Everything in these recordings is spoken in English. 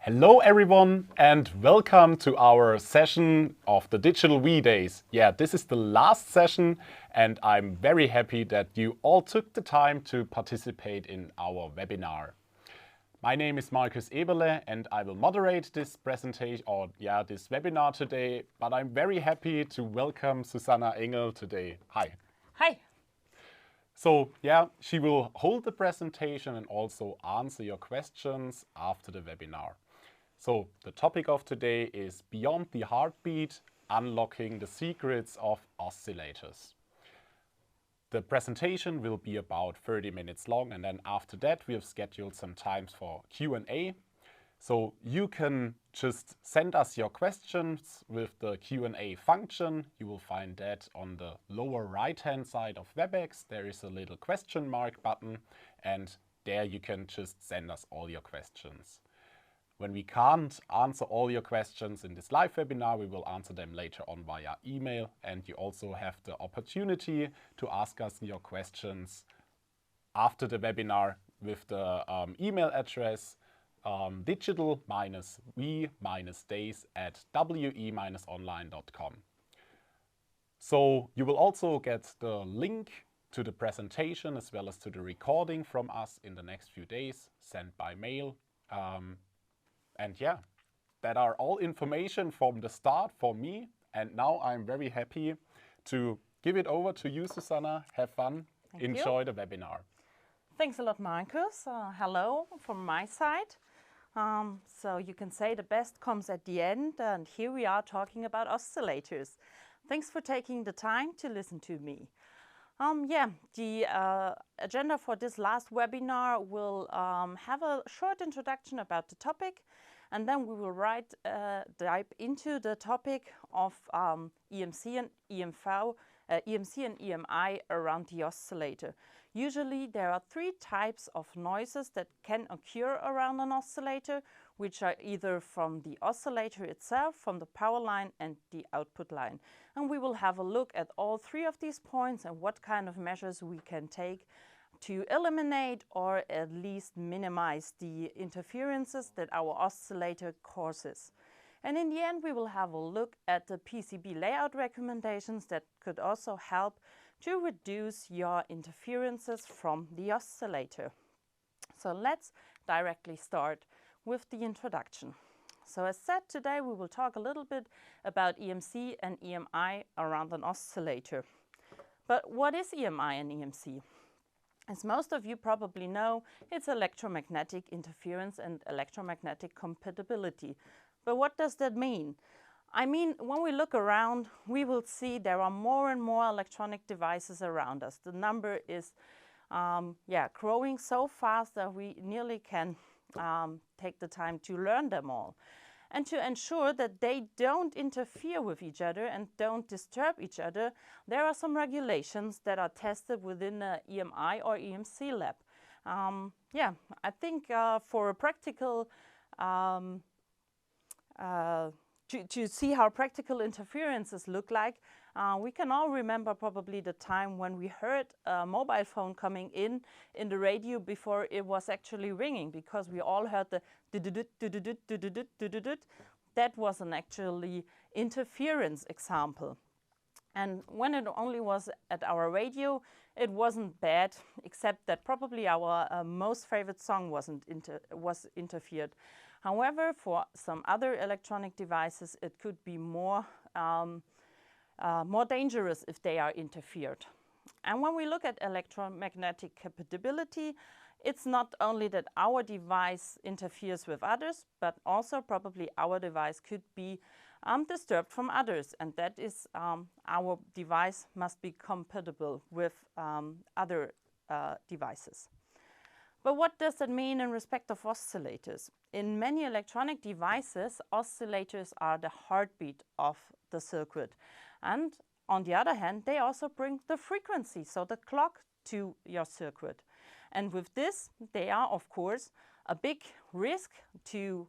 Hello everyone and welcome to our session of the Digital V Days. Yeah, this is the last session and I'm very happy that you all took the time to participate in our webinar. My name is Markus Eberle and I will moderate this presentation this webinar today, but I'm very happy to welcome Susanna Engel today. Hi. Hi. So yeah, she will hold the presentation and also answer your questions after the webinar. So the topic of today is Beyond the Heartbeat, Unlocking the Secrets of Oscillators. The presentation will be about 30 minutes long, and then after that we have scheduled some time for Q&A. So you can just send us your questions with the Q&A function. You will find that on the lower right-hand side of WebEx. There is a little question mark button, and there you can just send us all your questions. When we can't answer all your questions in this live webinar, we will answer them later on via email, and you also have the opportunity to ask us your questions after the webinar with the email address digital-v-days@we-online.com. So you will also get the link to the presentation as well as to the recording from us in the next few days, sent by mail. And yeah, that are all information from the start for me. And now I'm very happy to give it over to you, Susanna. Have fun. Enjoy the webinar. Thanks a lot, Markus. Hello from my side. So you can say the best comes at the end. And here we are talking about oscillators. Thanks for taking the time to listen to me. The agenda for this last webinar will have a short introduction about the topic, and then we will dive into the topic of EMC and EMC and EMI around the oscillator. Usually there are three types of noises that can occur around an oscillator, which are either from the oscillator itself, from the power line and the output line. And we will have a look at all three of these points and what kind of measures we can take to eliminate or at least minimize the interferences that our oscillator causes. And in the end, we will have a look at the PCB layout recommendations that could also help to reduce your interferences from the oscillator. So let's directly start with the introduction. So as said, today we will talk a little bit about EMC and EMI around an oscillator. But what is EMI and EMC? As most of you probably know, it's electromagnetic interference and electromagnetic compatibility. But what does that mean? I mean, when we look around, we will see there are more and more electronic devices around us. The number is growing so fast that we nearly can take the time to learn them all. And to ensure that they don't interfere with each other and don't disturb each other, there are some regulations that are tested within the EMI or EMC lab. I think for a practical to see how practical interferences look like, we can all remember probably the time when we heard a mobile phone coming in the radio before it was actually ringing, because we all heard the that was an actually interference example. And when it only was at our radio, it wasn't bad, except that probably our most favorite song was interfered. However, for some other electronic devices, it could be more dangerous if they are interfered. And when we look at electromagnetic compatibility, it's not only that our device interferes with others, but also probably our device could be disturbed from others, and that is our device must be compatible with other devices. But what does that mean in respect of oscillators? In many electronic devices, oscillators are the heartbeat of the circuit. And on the other hand, they also bring the frequency, so the clock, to your circuit. And with this, they are, of course, a big risk to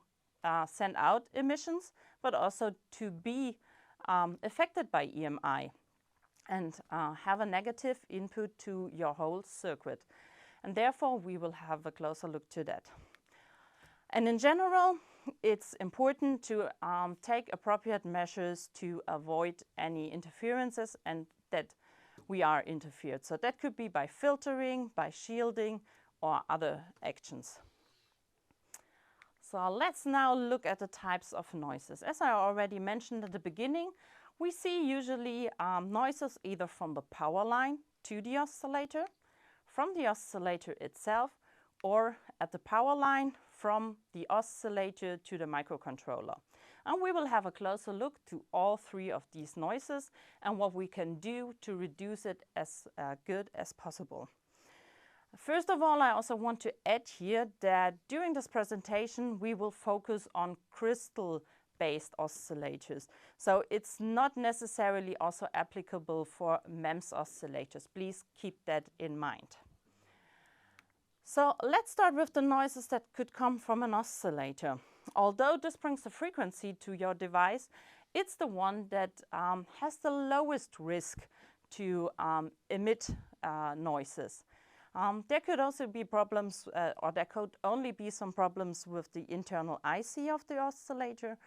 send out emissions, but also to be affected by EMI and have a negative input to your whole circuit. And therefore, we will have a closer look to that. And in general, it's important to take appropriate measures to avoid any interferences and that we are interfered. So that could be by filtering, by shielding, or other actions. So let's now look at the types of noises. As I already mentioned at the beginning, we see usually noises either from the power line to the oscillator, from the oscillator itself, or at the power line from the oscillator to the microcontroller. And we will have a closer look to all three of these noises and what we can do to reduce it as good as possible. First of all, I also want to add here that during this presentation we will focus on crystal-based oscillators. So it's not necessarily also applicable for MEMS oscillators. Please keep that in mind. So let's start with the noises that could come from an oscillator. Although this brings the frequency to your device, it's the one that has the lowest risk to emit noises. There could also be problems, or there could only be some problems with the internal IC of the oscillator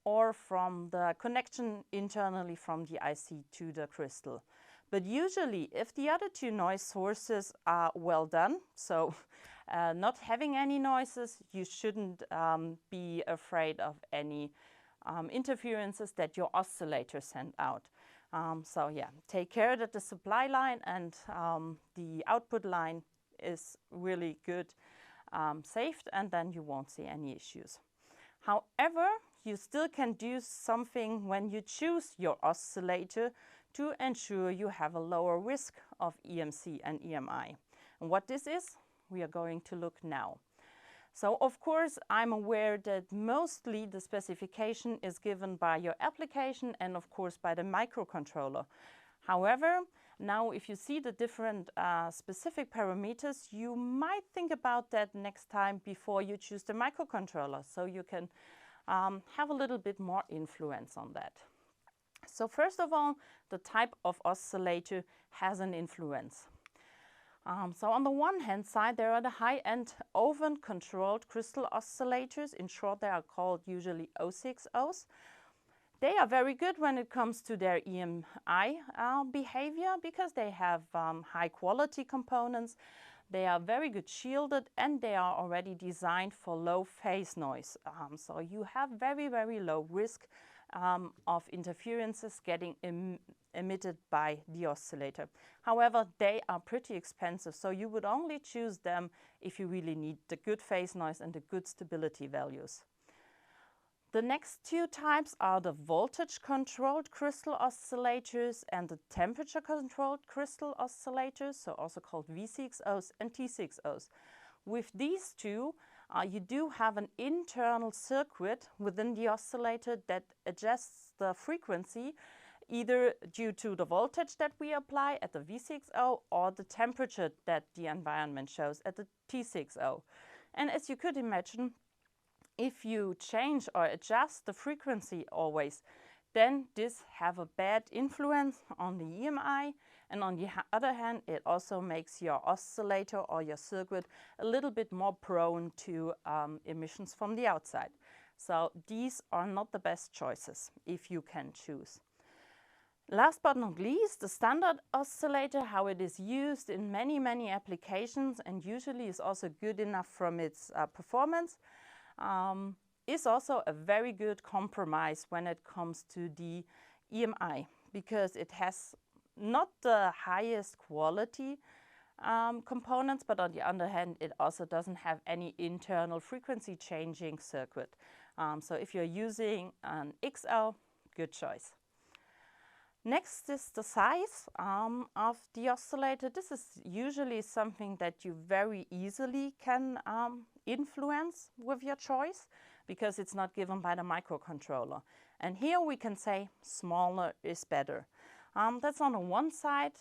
or from the connection internally from the IC to the crystal. But usually, if the other two noise sources are well done, so not having any noises, you shouldn't be afraid of any interferences that your oscillator send out. So yeah, take care that the supply line and the output line is really good saved, and then you won't see any issues. However, you still can do something when you choose your oscillator to ensure you have a lower risk of EMC and EMI. And what this is, we are going to look now. So of course, I'm aware that mostly the specification is given by your application and of course by the microcontroller. However, now if you see the different specific parameters, you might think about that next time before you choose the microcontroller, so you can have a little bit more influence on that. So first of all, the type of oscillator has an influence. So on the one hand side, there are the high-end oven-controlled crystal oscillators. In short, they are called usually O6Os. They are very good when it comes to their EMI behavior because they have high-quality components. They are very good shielded and they are already designed for low phase noise. So you have very, very low risk of interferences getting emitted by the oscillator. However, they are pretty expensive, so you would only choose them if you really need the good phase noise and the good stability values. The next two types are the voltage-controlled crystal oscillators and the temperature-controlled crystal oscillators, so also called V6Os and T6Os. With these two, you do have an internal circuit within the oscillator that adjusts the frequency either due to the voltage that we apply at the V6O or the temperature that the environment shows at the T6O. And as you could imagine, if you change or adjust the frequency always, then this have a bad influence on the EMI, and on the other hand, it also makes your oscillator or your circuit a little bit more prone to emissions from the outside. So these are not the best choices if you can choose. Last but not least, the standard oscillator, how it is used in many, many applications and usually is also good enough from its performance, is also a very good compromise when it comes to the EMI, because it has not the highest quality components, but on the other hand, it also doesn't have any internal frequency changing circuit. So if you're using an XL, good choice. Next is the size of the oscillator. This is usually something that you very easily can influence with your choice because it's not given by the microcontroller. And here we can say smaller is better. That's on the one side.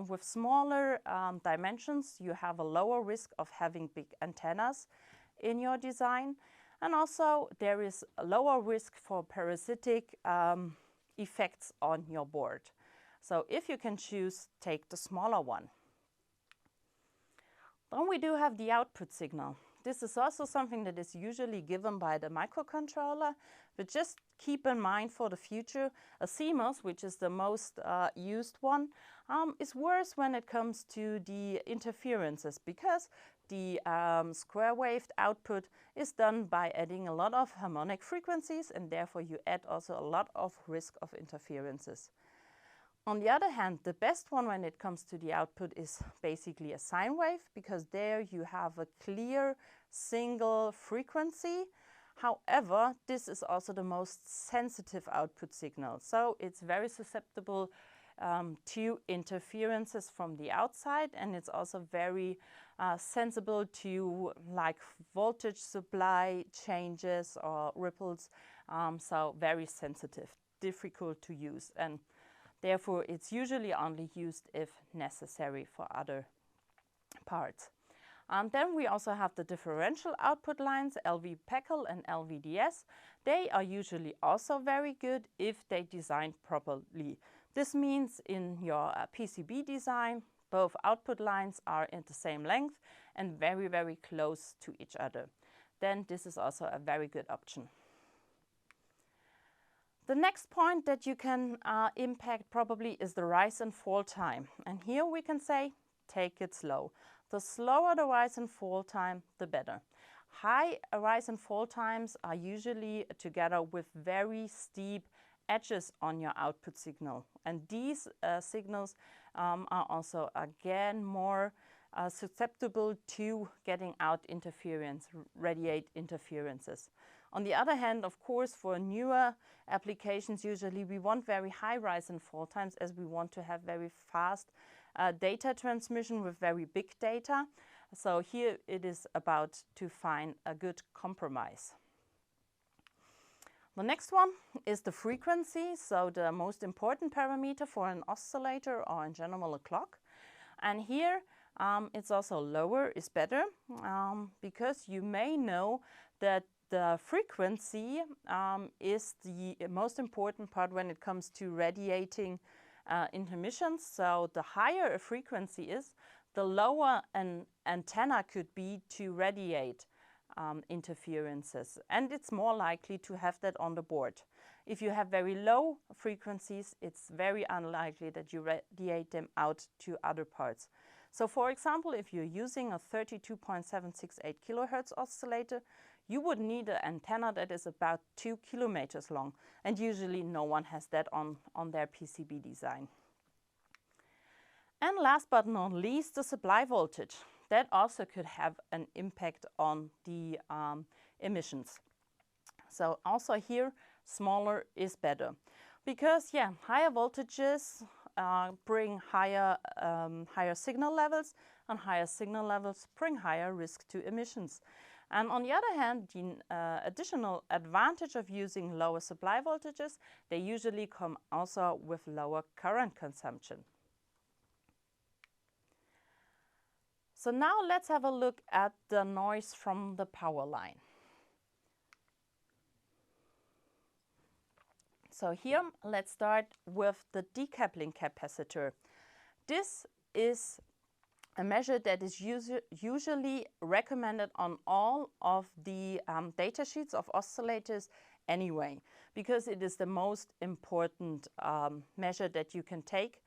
With smaller dimensions, you have a lower risk of having big antennas in your design. And also there is a lower risk for parasitic effects on your board. So if you can choose, take the smaller one. Then we do have the output signal. this is also something that is usually given by the microcontroller, but just keep in mind for the future, a CMOS, which is the most used one, is worse when it comes to the interferences, because the square waved output is done by adding a lot of harmonic frequencies, and therefore you add also a lot of risk of interferences. On the other hand, the best one when it comes to the output is basically a sine wave, because there you have a clear single frequency. However, this is also the most sensitive output signal, so it's very susceptible to interferences from the outside, and it's also very sensible to like voltage supply changes or ripples, so very sensitive, difficult to use, and therefore it's usually only used if necessary for other parts. Then we also have the differential output lines, LV-PECL and LVDS. They are usually also very good if they designed properly. This means in your PCB design, both output lines are in the same length and very, very close to each other. Then this is also a very good option. The next point that you can impact probably is the rise and fall time. And here we can say, take it slow. The slower the rise and fall time, the better. High rise and fall times are usually together with very steep edges on your output signal. And these signals are also, again, more susceptible to getting out interference, radiate interferences. On the other hand, of course, for newer applications, usually we want very high rise and fall times, as we want to have very fast data transmission with very big data. So here it is about to find a good compromise. The next one is the frequency, so the most important parameter for an oscillator or in general a clock. And here it's also lower is better, because you may know that the frequency is the most important part when it comes to radiating intermissions. So the higher a frequency is, the lower an antenna could be to radiate interferences, and it's more likely to have that on the board. If you have very low frequencies, it's very unlikely that you radiate them out to other parts. So for example, if you're using a 32.768 kilohertz oscillator, you would need an antenna that is about 2 kilometers long, and usually no one has that on their PCB design. And last but not least, the supply voltage. That also could have an impact on the emissions. So also here, smaller is better, because higher voltages bring higher signal levels, and higher signal levels bring higher risk to emissions. And on the other hand, the additional advantage of using lower supply voltages, they usually come also with lower current consumption. So now let's have a look at the noise from the power line. So here, let's start with the decoupling capacitor. This is a measure that is usually recommended on all of the data sheets of oscillators anyway, because it is the most important measure that you can take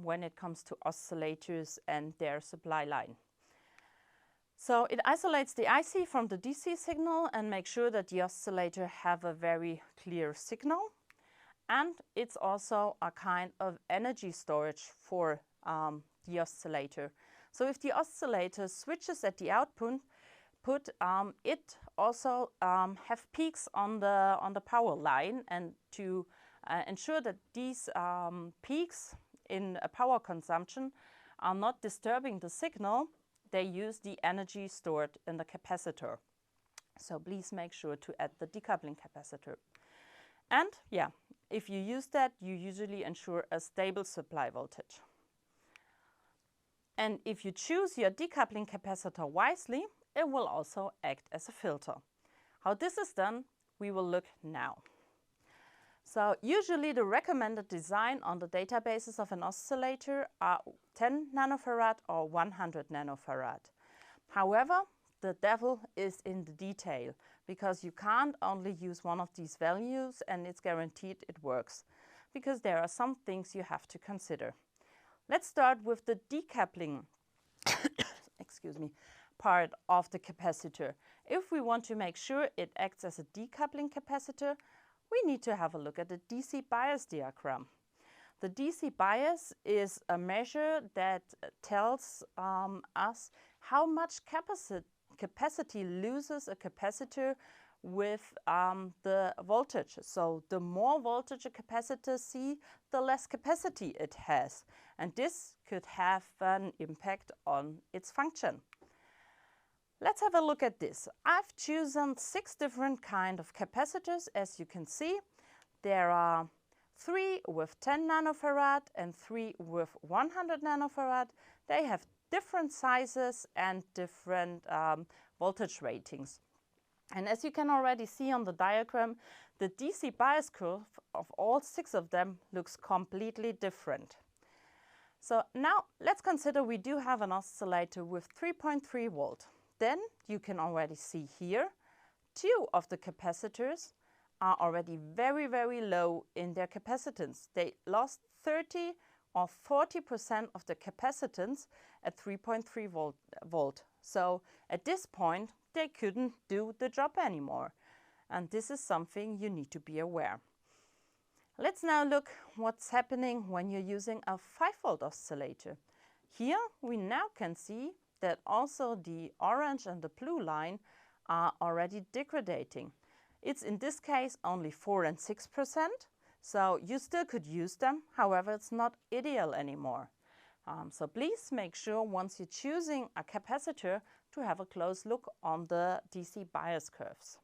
when it comes to oscillators and their supply line. So it isolates the IC from the DC signal and makes sure that the oscillator have a very clear signal. And it's also a kind of energy storage for the oscillator. So if the oscillator switches at the output, it also have peaks on the power line, and to ensure that these peaks in power consumption are not disturbing the signal, they use the energy stored in the capacitor. So please make sure to add the decoupling capacitor. And if you use that, you usually ensure a stable supply voltage. And if you choose your decoupling capacitor wisely, it will also act as a filter. How this is done, we will look now. So usually the recommended design on the databases of an oscillator are 10 nanofarad or 100 nanofarad. However, the devil is in the detail, because you can't only use one of these values and it's guaranteed it works, because there are some things you have to consider. Let's start with the decoupling excuse me, part of the capacitor. If we want to make sure it acts as a decoupling capacitor, we need to have a look at the DC bias diagram. The DC bias is a measure that tells us how much capacity loses a capacitor with the voltage. So the more voltage a capacitor sees, the less capacity it has. And this could have an impact on its function. Let's have a look at this. I've chosen 6 different kinds of capacitors. As you can see, there are 3 with 10 nanofarad and 3 with 100 nanofarad. They have different sizes and different voltage ratings. And as you can already see on the diagram, the DC bias curve of all 6 of them looks completely different. So now let's consider we do have an oscillator with 3.3 volt. Then you can already see here 2 of the capacitors are already very, very low in their capacitance. They lost 30 or 40% of the capacitance at 3.3 volt. So at this point, they couldn't do the job anymore. And this is something you need to be aware. Let's now look what's happening when you're using a 5-volt oscillator. Here we now can see that also the orange and the blue line are already degrading. It's in this case only 4 and 6%, so you still could use them. However, it's not ideal anymore. So please make sure once you're choosing a capacitor to have a close look on the DC bias curves.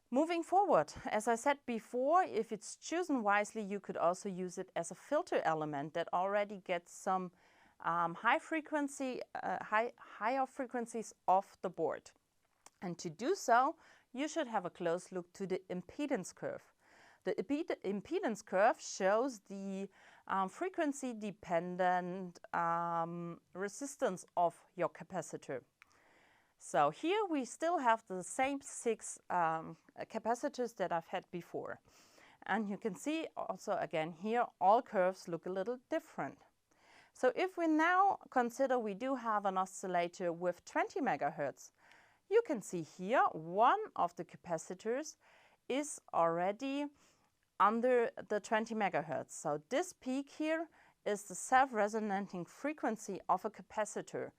Moving forward, as I said before, if it's chosen wisely, you could also use it as a filter element that already gets some higher frequencies off the board. And to do so, you should have a close look to the impedance curve. The impedance curve shows the frequency-dependent resistance of your capacitor. So here we still have the same 6 capacitors that I've had before. And you can see also again here all curves look a little different. So if we now consider we do have an oscillator with 20 megahertz, you can see here one of the capacitors is already under the 20 megahertz. So this peak here is the self-resonating frequency of a capacitor.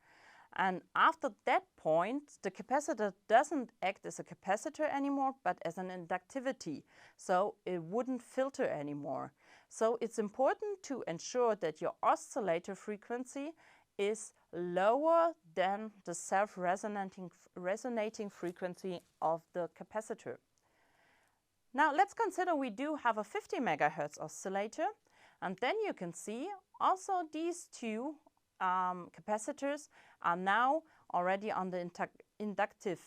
And after that point, the capacitor doesn't act as a capacitor anymore, but as an inductivity. So it wouldn't filter anymore. So it's important to ensure that your oscillator frequency is lower than the self-resonating frequency of the capacitor. Now let's consider we do have a 50 megahertz oscillator, and then you can see also these 2 capacitors are now already on the inductive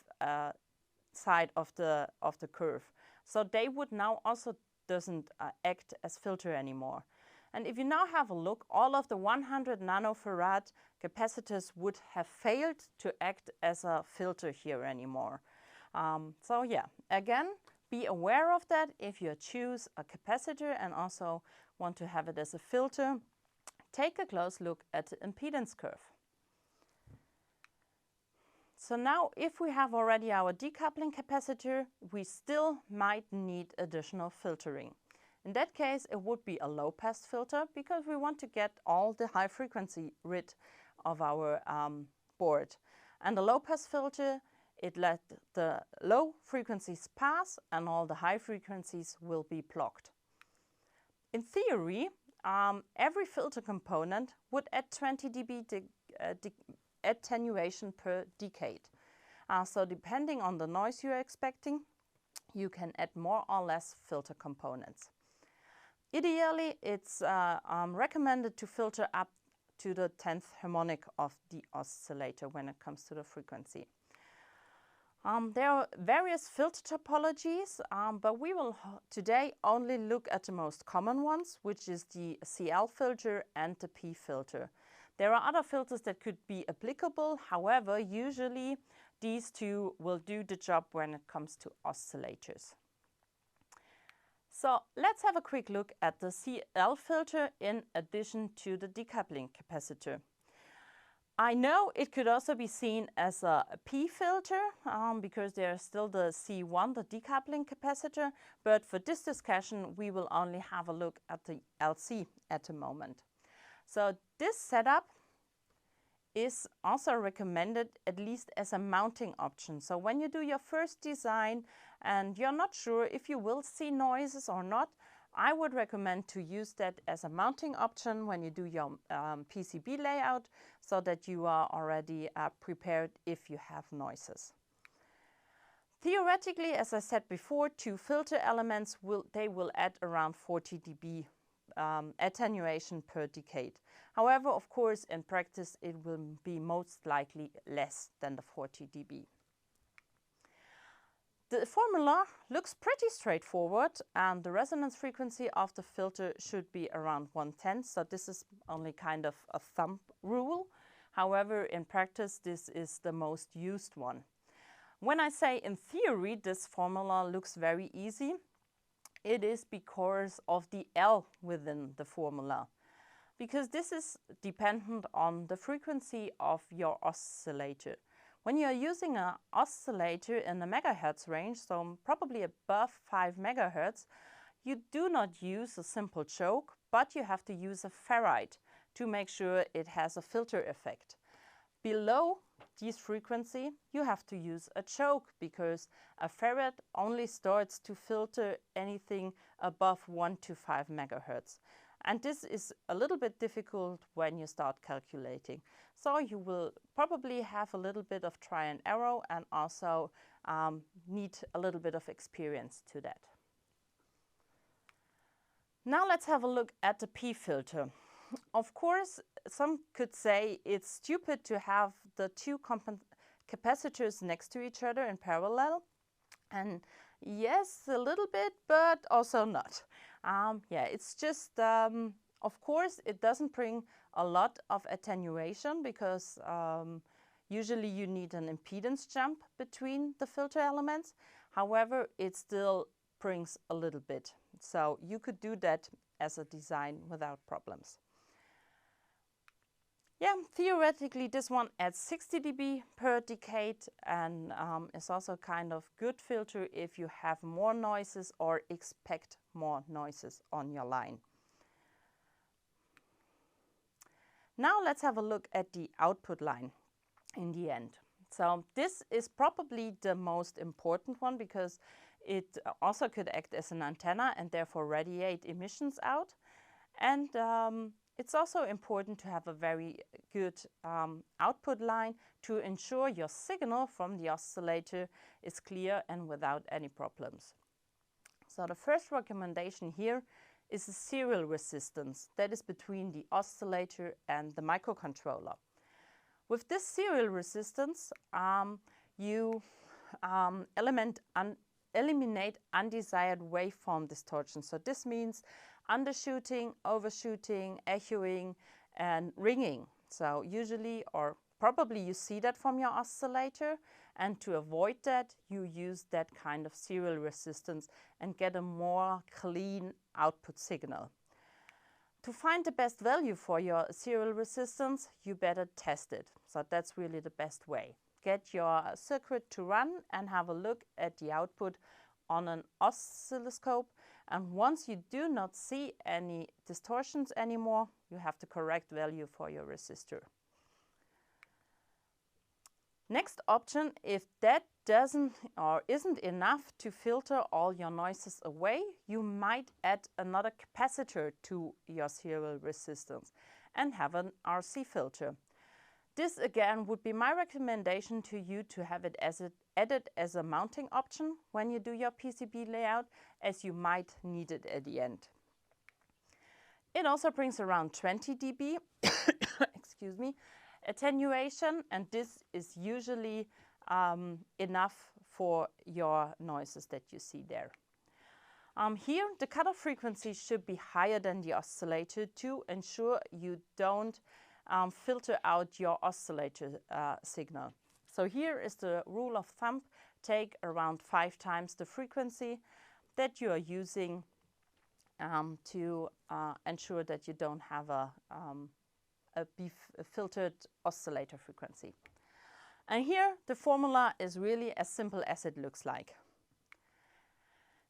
side of the curve. So they would now also doesn't act as filter anymore. And if you now have a look, all of the 100 nanofarad capacitors would have failed to act as a filter here anymore. So yeah, again, be aware of that if you choose a capacitor and also want to have it as a filter. Take a close look at the impedance curve. So now if we have already our decoupling capacitor, we still might need additional filtering. In that case, it would be a low-pass filter because we want to get all the high frequency rid of our board. And the low-pass filter, it let the low frequencies pass and all the high frequencies will be blocked. In theory, every filter component would add 20 dB attenuation per decade. So depending on the noise you're expecting, you can add more or less filter components. Ideally, it's recommended to filter up to the 10th harmonic of the oscillator when it comes to the frequency. There are various filter topologies, but we will today only look at the most common ones, which is the CL filter and the P filter. There are other filters that could be applicable. However, usually these two will do the job when it comes to oscillators. So let's have a quick look at the CL filter in addition to the decoupling capacitor. I know it could also be seen as a P filter because there's still the C1, the decoupling capacitor, but for this discussion we will only have a look at the LC at the moment. So this setup is also recommended at least as a mounting option. So when you do your first design and you're not sure if you will see noises or not, I would recommend to use that as a mounting option when you do your PCB layout so that you are already prepared if you have noises. Theoretically, as I said before, two filter elements will add around 40 dB attenuation per decade. However, of course, in practice it will be most likely less than the 40 dB. The formula looks pretty straightforward, and the resonance frequency of the filter should be around 1/10, so this is only kind of a thumb rule. However, in practice this is the most used one. When I say in theory this formula looks very easy, it is because of the L within the formula. Because this is dependent on the frequency of your oscillator. When you are using an oscillator in the megahertz range, so probably above 5 megahertz, you do not use a simple choke, but you have to use a ferrite to make sure it has a filter effect. Below this frequency, you have to use a choke because a ferrite only starts to filter anything above 1 to 5 megahertz. And this is a little bit difficult when you start calculating. So you will probably have a little bit of try and error and also need a little bit of experience to that. Now let's have a look at the P filter. Of course, some could say it's stupid to have the two capacitors next to each other in parallel. And yes, a little bit, but also not. Yeah, it's just, of course, it doesn't bring a lot of attenuation because usually you need an impedance jump between the filter elements. However, it still brings a little bit. So you could do that as a design without problems. Yeah, theoretically this one adds 60 dB per decade and is also kind of good filter if you have more noises or expect more noises on your line. Now let's have a look at the output line in the end. So this is probably the most important one because it also could act as an antenna and therefore radiate emissions out. And it's also important to have a very good output line to ensure your signal from the oscillator is clear and without any problems. So the first recommendation here is a serial resistance that is between the oscillator and the microcontroller. With this serial resistance, you eliminate undesired waveform distortion. So this means undershooting, overshooting, echoing, and ringing. So usually, or probably you see that from your oscillator, and to avoid that, you use that kind of serial resistance and get a more clean output signal. To find the best value for your serial resistance, you better test it. So that's really the best way. Get your circuit to run and have a look at the output on an oscilloscope. And once you do not see any distortions anymore, you have the correct value for your resistor. Next option, if that doesn't or isn't enough to filter all your noises away, you might add another capacitor to your serial resistance and have an RC filter. This again would be my recommendation to you to have it added as a mounting option when you do your PCB layout, as you might need it at the end. It also brings around 20 dB excuse me, attenuation, and this is usually enough for your noises that you see there. Here, the cutoff frequency should be higher than the oscillator to ensure you don't filter out your oscillator signal. So here is the rule of thumb. Take around 5 times the frequency that you are using to ensure that you don't have a filtered oscillator frequency. And here the formula is really as simple as it looks like.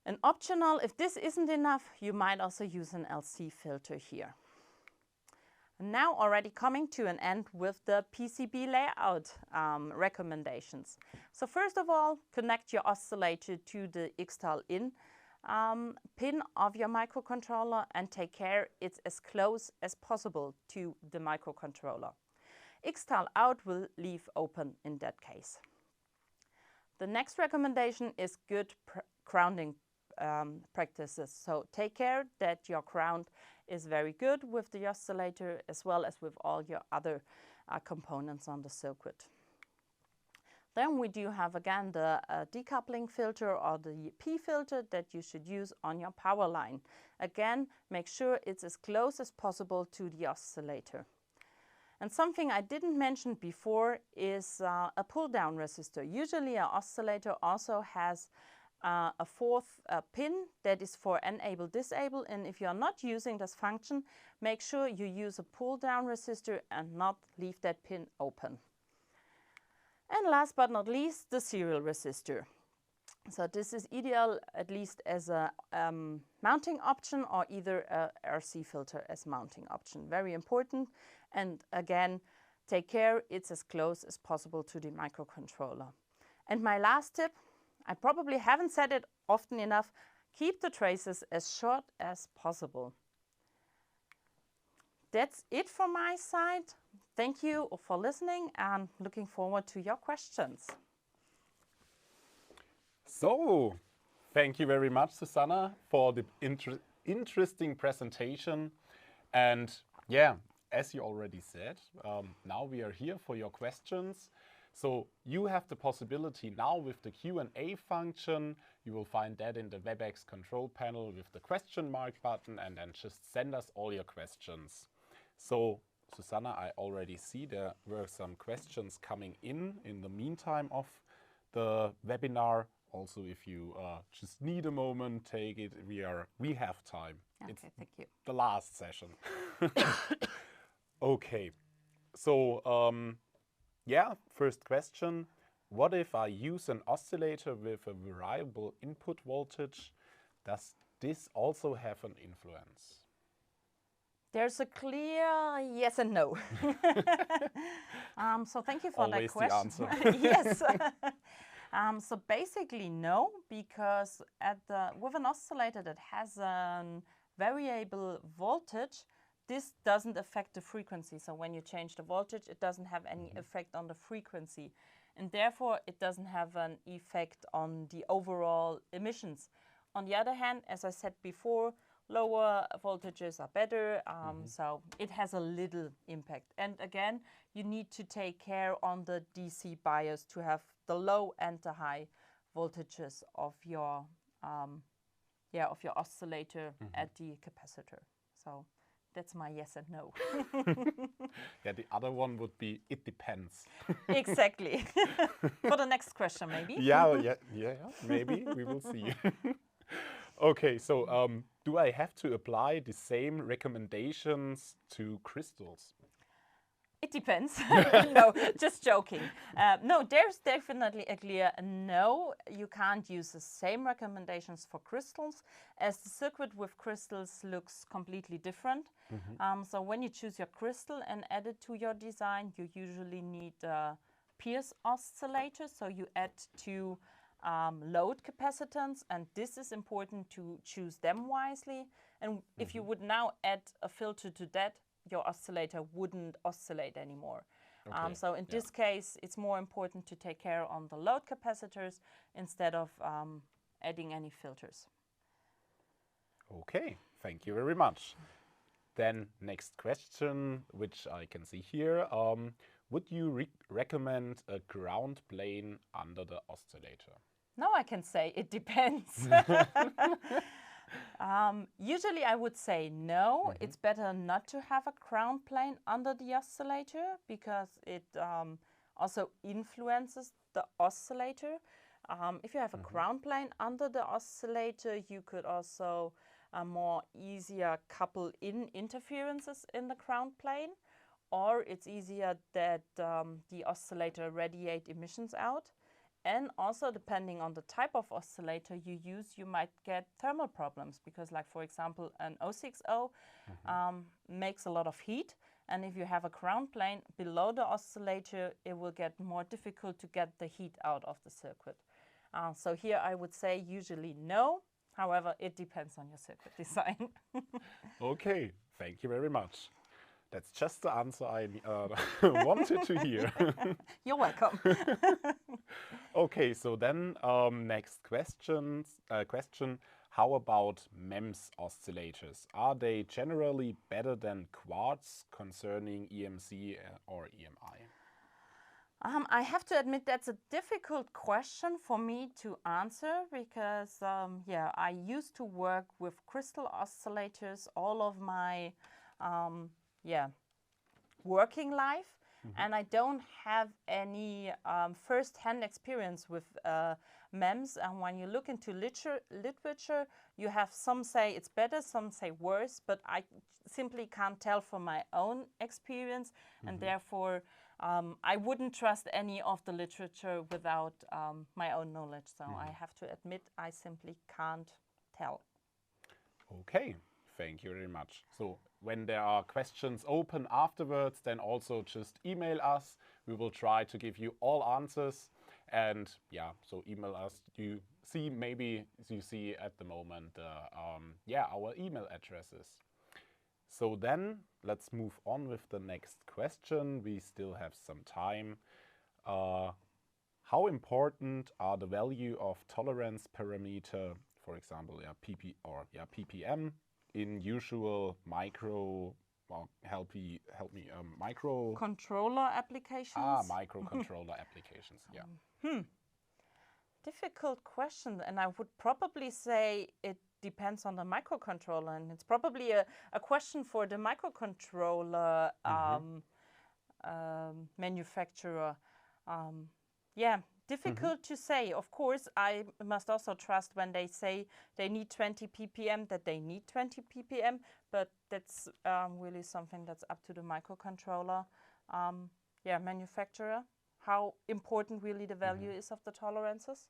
An optional, if this isn't enough, you might also use an LC filter here. Now already coming to an end with the PCB layout recommendations. So first of all, connect your oscillator to the incl in pin of your microcontroller and take care it's as close as possible to the microcontroller. Incl out will leave open in that case. The next recommendation is good grounding practices. So take care that your ground is very good with the oscillator as well as with all your other components on the circuit. Then we do have again the decoupling filter or the P filter that you should use on your power line. Again, make sure it's as close as possible to the oscillator. And something I didn't mention before is a pull-down resistor. Usually an oscillator also has a fourth pin that is for enable disable, and if you are not using this function, make sure you use a pull-down resistor and not leave that pin open. And last but not least, the serial resistor. So this is ideal at least as a mounting option or either a RC filter as mounting option. Very important. And again, take care it's as close as possible to the microcontroller. And my last tip, I probably haven't said it often enough, keep the traces as short as possible. That's it from my side. Thank you for listening and looking forward to your questions. So, thank you very much, Susanna, for the interesting presentation. And yeah, as you already said, now we are here for your questions. So you have the possibility now with the Q&A function. You will find that in the WebEx control panel with the question mark button, and then just send us all your questions. So Susanna, I already see there were some questions coming in the meantime of the webinar. Also, if you just need a moment, take it. We have time. Okay, it's thank you. The last session. Okay, so yeah, first question. What if I use an oscillator with a variable input voltage? Does this also have an influence? There's a clear yes and no. So thank you for Always that question. The answer. Yes. So basically no, because with an oscillator that has a variable voltage, this doesn't affect the frequency. So when you change the voltage, it doesn't have any effect on the frequency. And therefore, it doesn't have an effect on the overall emissions. On the other hand, as I said before, lower voltages are better, so it has a little impact. And again, you need to take care on the DC bias to have the low and the high voltages of your oscillator at the capacitor. So that's my yes and no. Yeah, the other one would be it depends. Exactly. For the next question, maybe. Yeah, maybe we will see. Okay, so do I have to apply the same recommendations to crystals? It depends. No, just joking. No, there's definitely a clear no. You can't use the same recommendations for crystals, as the circuit with crystals looks completely different. So when you choose your crystal and add it to your design, you usually need Pierce oscillators. So you add two load capacitance, and this is important to choose them wisely. And if you would now add a filter to that, your oscillator wouldn't oscillate anymore. Okay. So in this case, it's more important to take care on the load capacitors instead of adding any filters. Okay, thank you very much. Then next question, which I can see here. Would you recommend a ground plane under the oscillator? Now I can say it depends. Usually I would say no. It's better not to have a ground plane under the oscillator because it also influences the oscillator. If you have a ground plane under the oscillator, you could also more easier couple in interferences in the ground plane, or it's easier that the oscillator radiate emissions out. And also, depending on the type of oscillator you use, you might get thermal problems because, like, for example, an O60 makes a lot of heat. And if you have a ground plane below the oscillator, it will get more difficult to get the heat out of the circuit. So here I would say usually no. However, it depends on your circuit design. Okay, thank you very much. That's just the answer I wanted to hear. You're welcome. Okay, so then next question. How about MEMS oscillators? Are they generally better than quartz concerning EMC or EMI? I have to admit that's a difficult question for me to answer because, yeah, I used to work with crystal oscillators all of my working life, and I don't have any first-hand experience with MEMS. And when you look into literature, you have some say it's better, some say worse, but I simply can't tell from my own experience, and therefore I wouldn't trust any of the literature without my own knowledge. So I have to admit I simply can't tell. Okay, thank you very much. So when there are questions open afterwards, then also just email us. We will try to give you all answers. And yeah, so email us. You see at the moment, our email addresses. So then let's move on with the next question. We still have some time. How important are the value of tolerance parameter, for example, ppm, in usual micro, micro controller applications? Microcontroller applications, yeah. Difficult question, and I would probably say it depends on the microcontroller, and it's probably a question for the microcontroller manufacturer. Difficult to say. Of course, I must also trust when they say they need 20 ppm, that they need 20 ppm, but that's really something that's up to the microcontroller manufacturer, how important really the value is of the tolerances.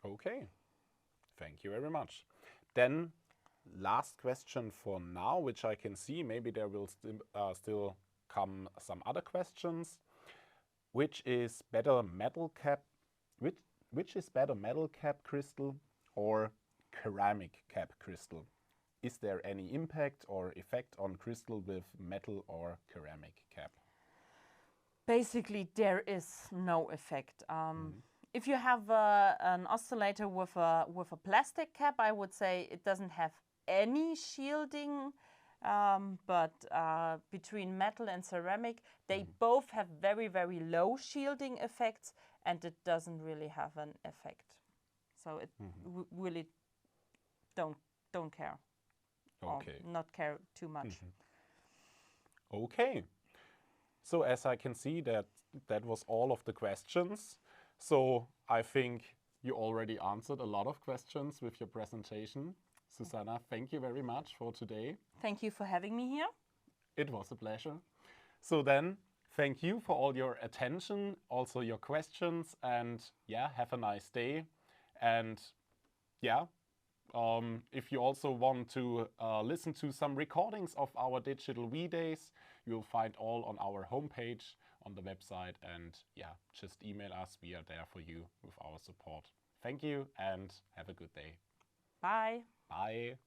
Okay, thank you very much. Then last question for now, which I can see, maybe there will still come some other questions. Which is better metal cap crystal or ceramic cap crystal? Is there any impact or effect on crystal with metal or ceramic cap? Basically, there is no effect. If you have an oscillator with a plastic cap, I would say it doesn't have any shielding. But between metal and ceramic, they both have very, very low shielding effects, and it doesn't really have an effect. So it really don't care. Okay. Or not care too much. Okay. So as I can see that was all of the questions. So I think you already answered a lot of questions with your presentation. Susanna, thank you very much for today. Thank you for having me here. It was a pleasure. So then, thank you for all your attention, also your questions, and yeah, have a nice day. And yeah, if you also want to listen to some recordings of our digital V-Days, you'll find all on our homepage on the website. And yeah, just email us. We are there for you with our support. Thank you and have a good day. Bye. Bye.